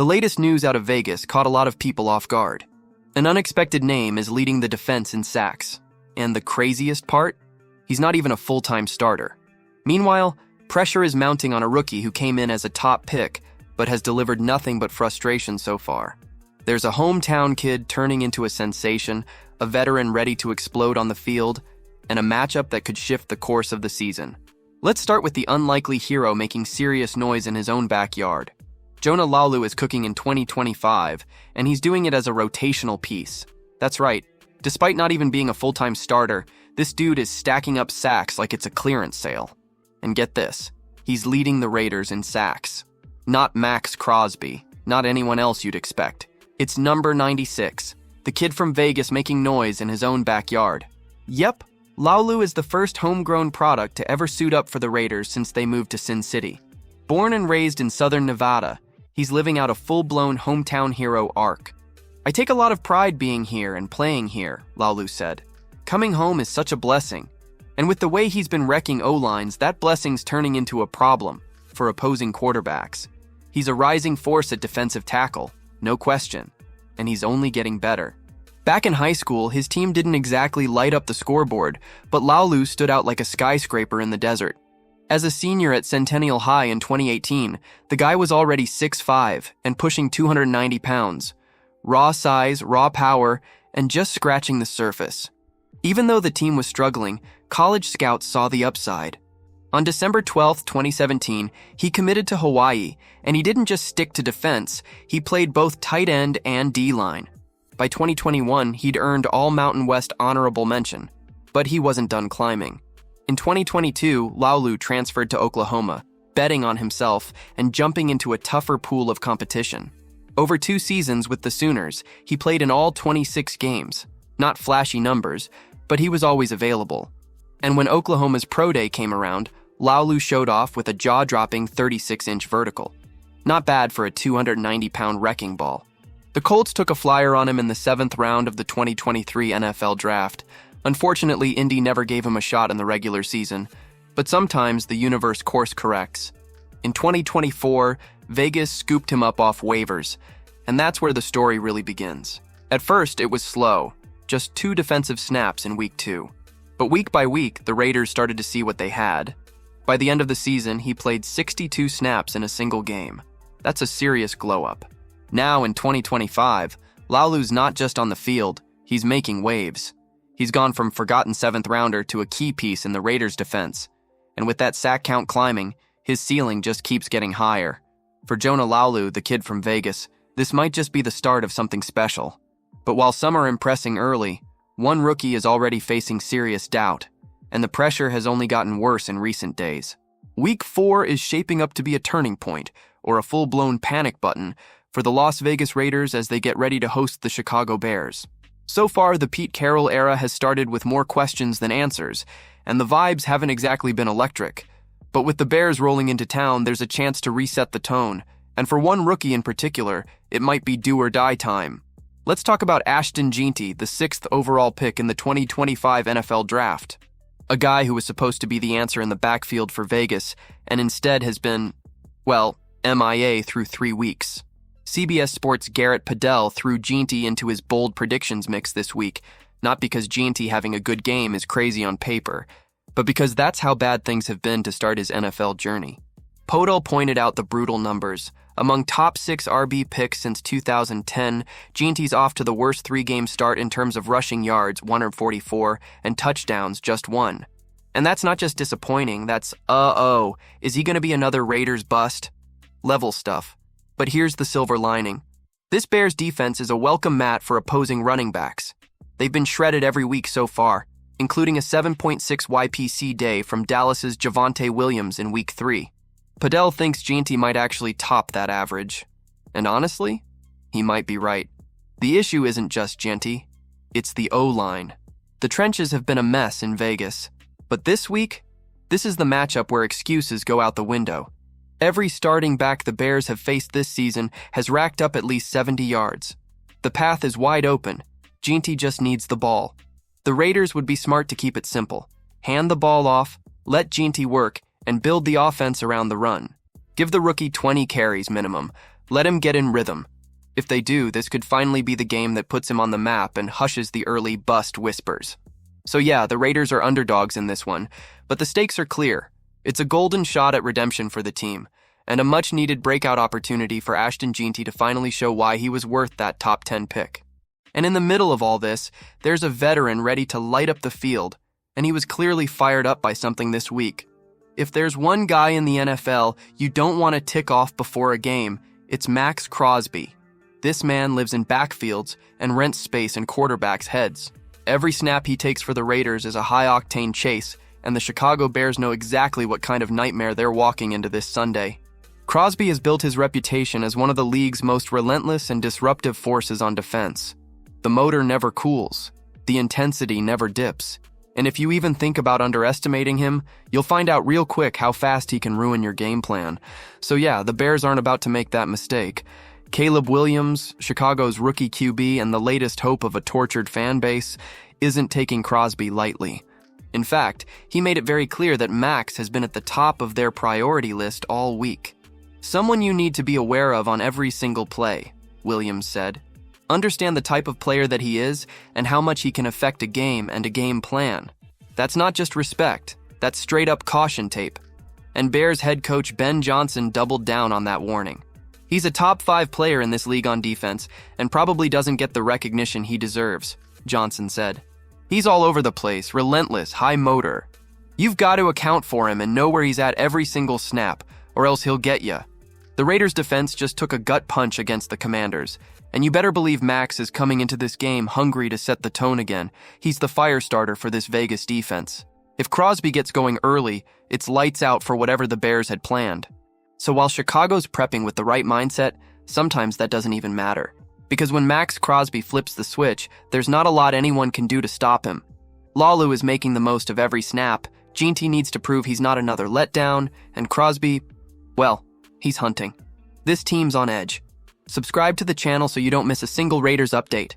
The latest news out of Vegas caught a lot of people off guard. An unexpected name is leading the defense in sacks. And the craziest part? He's not even a full-time starter. Meanwhile, pressure is mounting on a rookie who came in as a top pick, but has delivered nothing but frustration so far. There's a hometown kid turning into a sensation, a veteran ready to explode on the field, and a matchup that could shift the course of the season. Let's start with the unlikely hero making serious noise in his own backyard. Jonah Laulu is cooking in 2025, and he's doing it as a rotational piece. That's right, despite not even being a full-time starter, this dude is stacking up sacks like it's a clearance sale. And get this, he's leading the Raiders in sacks. Not Maxx Crosby, not anyone else you'd expect. It's number 96, the kid from Vegas making noise in his own backyard. Yep, Laulu is the first homegrown product to ever suit up for the Raiders since they moved to Sin City. Born and raised in southern Nevada, he's living out a full-blown hometown hero arc. "I take a lot of pride being here and playing here," Laulu said. "Coming home is such a blessing. And with the way he's been wrecking O-lines, that blessing's turning into a problem for opposing quarterbacks. He's a rising force at defensive tackle, no question, and he's only getting better." Back in high school, his team didn't exactly light up the scoreboard, but Laulu stood out like a skyscraper in the desert. As a senior at Centennial High in 2018, the guy was already 6'5" and pushing 290 pounds. Raw size, raw power, and just scratching the surface. Even though the team was struggling, college scouts saw the upside. On December 12, 2017, he committed to Hawaii, and he didn't just stick to defense, he played both tight end and D-line. By 2021, he'd earned all Mountain West honorable mention, but he wasn't done climbing. In 2022, Laulu transferred to Oklahoma, betting on himself and jumping into a tougher pool of competition. Over 2 seasons with the Sooners, he played in all 26 games. Not flashy numbers, but he was always available. And when Oklahoma's Pro Day came around, Laulu showed off with a jaw-dropping 36-inch vertical. Not bad for a 290-pound wrecking ball. The Colts took a flyer on him in the 7th round of the 2023 NFL Draft. Unfortunately, Indy never gave him a shot in the regular season, but sometimes the universe course corrects. In 2024, Vegas scooped him up off waivers, and that's where the story really begins. At first, it was slow, just 2 defensive snaps in week 2. But week by week, the Raiders started to see what they had. By the end of the season, he played 62 snaps in a single game. That's a serious glow-up. Now, in 2025, Laulu's not just on the field, he's making waves. He's gone from forgotten 7th rounder to a key piece in the Raiders' defense. And with that sack count climbing, his ceiling just keeps getting higher. For Jonah Laulu, the kid from Vegas, this might just be the start of something special. But while some are impressing early, one rookie is already facing serious doubt, and the pressure has only gotten worse in recent days. Week 4 is shaping up to be a turning point, or a full-blown panic button, for the Las Vegas Raiders as they get ready to host the Chicago Bears. So far, the Pete Carroll era has started with more questions than answers, and the vibes haven't exactly been electric. But with the Bears rolling into town, there's a chance to reset the tone, and for one rookie in particular, it might be do-or-die time. Let's talk about Ashton Jeanty, the 6th overall pick in the 2025 NFL Draft. A guy who was supposed to be the answer in the backfield for Vegas, and instead has been, well, MIA through 3 weeks. CBS Sports' Garrett Padell threw Jeanty into his bold predictions mix this week, not because Jeanty having a good game is crazy on paper, but because that's how bad things have been to start his NFL journey. Podell pointed out the brutal numbers. Among top 6 RB picks since 2010, Jeanty's off to the worst 3-game start in terms of rushing yards, 144, and touchdowns, just 1. And that's not just disappointing, that's is he going to be another Raiders bust? Level stuff. But here's the silver lining. This Bears defense is a welcome mat for opposing running backs. They've been shredded every week so far, including a 7.6 YPC day from Dallas's Javonte Williams in week 3. Padell thinks Jeanty might actually top that average. And honestly, he might be right. The issue isn't just Jeanty, it's the O-line. The trenches have been a mess in Vegas. But this week, this is the matchup where excuses go out the window. Every starting back the Bears have faced this season has racked up at least 70 yards. The path is wide open. Jeanty just needs the ball. The Raiders would be smart to keep it simple. Hand the ball off, let Jeanty work, and build the offense around the run. Give the rookie 20 carries minimum, Let him get in rhythm. If they do, this could finally be the game that puts him on the map and hushes the early bust whispers. So yeah, the Raiders are underdogs in this one, but the stakes are clear. It's a golden shot at redemption for the team, and a much-needed breakout opportunity for Ashton Jeanty to finally show why he was worth that top 10 pick. And in the middle of all this, there's a veteran ready to light up the field, and he was clearly fired up by something this week. If there's one guy in the NFL you don't want to tick off before a game, it's Maxx Crosby. This man lives in backfields and rents space in quarterbacks' heads. Every snap he takes for the Raiders is a high-octane chase, and the Chicago Bears know exactly what kind of nightmare they're walking into this Sunday. Crosby has built his reputation as one of the league's most relentless and disruptive forces on defense. The motor never cools. The intensity never dips. And if you even think about underestimating him, you'll find out real quick how fast he can ruin your game plan. So yeah, the Bears aren't about to make that mistake. Caleb Williams, Chicago's rookie QB and the latest hope of a tortured fan base, isn't taking Crosby lightly. In fact, he made it very clear that Maxx has been at the top of their priority list all week. Someone you need to be aware of on every single play, Williams said. Understand the type of player that he is and how much he can affect a game and a game plan. That's not just respect, that's straight-up caution tape. And Bears head coach Ben Johnson doubled down on that warning. He's a top 5 player in this league on defense and probably doesn't get the recognition he deserves, Johnson said. He's all over the place, relentless, high motor. You've got to account for him and know where he's at every single snap, or else he'll get ya. The Raiders' defense just took a gut punch against the Commanders, and you better believe Maxx is coming into this game hungry to set the tone again. He's the fire starter for this Vegas defense. If Crosby gets going early, it's lights out for whatever the Bears had planned. So while Chicago's prepping with the right mindset, sometimes that doesn't even matter. Because when Maxx Crosby flips the switch, there's not a lot anyone can do to stop him. Lalu is making the most of every snap, Jeanty needs to prove he's not another letdown, and Crosby, well, he's hunting. This team's on edge. Subscribe to the channel so you don't miss a single Raiders update.